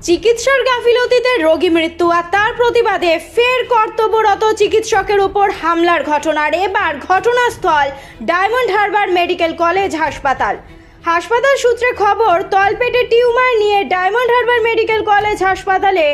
চিকিৎসার গাফিলতিতে রোগী মৃত্যু আর তার প্রতিবাদে ফের কর্তব্যরত চিকিৎসকের উপর হামলার ঘটনার এবার ঘটনাস্থল ডায়মন্ড হারবার মেডিকেল কলেজ হাসপাতাল। হাসপাতাল সূত্রে খবর, তলপেটে টিউমার নিয়ে ডায়মন্ড হারবার মেডিকেল কলেজ হাসপাতালে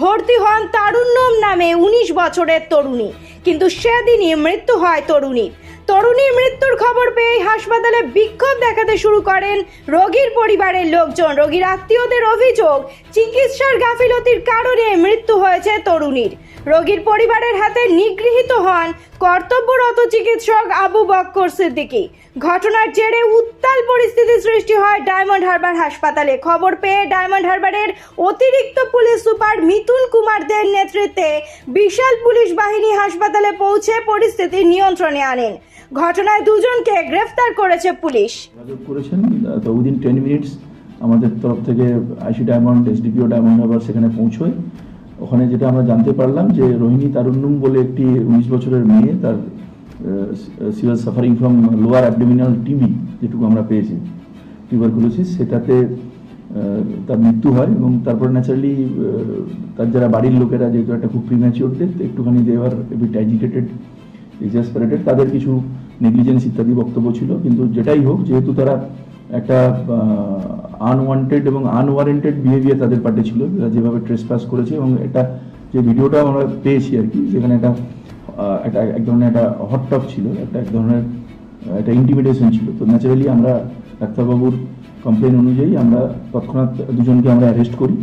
ভর্তি হন তারুণ্যম নামে 19 বছরের তরুণী, কিন্তু সেদিনই মৃত্যু হয় তরুণীর। তরুণীর মৃত্যুর খবর পেয়ে হাসপাতালে বিক্ষোভ দেখাতে শুরু করেন রোগীর পরিবারের লোকজন। রোগীর আত্মীয়দের অভিযোগ, চিকিৎসার গাফিলতির কারণে মৃত্যু হয়েছে তরুণীর। রোগীর পরিবারের হাতে নিগৃহীত হন কর্তব্যরত চিকিৎসক আবু বক্কর সিদ্দিকী। ঘটনার জেরে উত্তাল পরিস্থিতি সৃষ্টি হয় ডায়মন্ড হারবার হাসপাতালে। খবর পেয়ে ডায়মন্ড হারবারের অতিরিক্ত পুলিশ সুপার মিথুন কুমার দের নেতৃত্বে বিশাল পুলিশ বাহিনী হাসপাতালে পৌঁছে পরিস্থিতি নিয়ন্ত্রণে আনেন। ঘটনায় দুজনকে গ্রেফতার করেছে পুলিশ। করেছেন তো উইদিন 10 মিনিটস আমাদের তরফ থেকে আইসি ডায়মন্ড, এসডিপিও ডায়মন্ড হারবার সেখানে পৌঁছয়। ওখানে যেটা আমরা জানতে পারলাম যে রোহিণী তারুণ্যম বলে একটি 19 বছরের মেয়ে, তার C was suffering from lower abdominal TB, যেটুকু আমরা পেয়েছি টিউবারকুলোসিস, সেটাতে তার মৃত্যু হয়। এবং তারপরে ন্যাচারালি তার যারা বাড়ির লোকেরা, যেহেতু একটা খুব প্রিম্যাচিওর ডেথ, একটুখানি দেওয়ার এবিট অ্যাজিটেটেড, এক্সাসপারেটেড, তাদের কিছু নেগলিজেন্স ইত্যাদি বক্তব্য ছিল। কিন্তু যেটাই হোক, যেহেতু তারা একটা আনওয়ান্টেড এবং আনওয়ারেন্টেড বিহেভিয়ার তাদের পার্টে ছিল, যেভাবে ট্রেসপাস করেছে, এবং এটা যে ভিডিওটা আমরা পেয়েছি আর কি, যেখানে এক ধরনের একটা হটটপ ছিল, এক ধরনের একটা ইন্টিমিডেশন ছিল। তো ন্যাচারালি আমরা ডাক্তারবাবুর কমপ্লেন অনুযায়ী আমরা তৎক্ষণাৎ দুজনকে আমরা অ্যারেস্ট করি।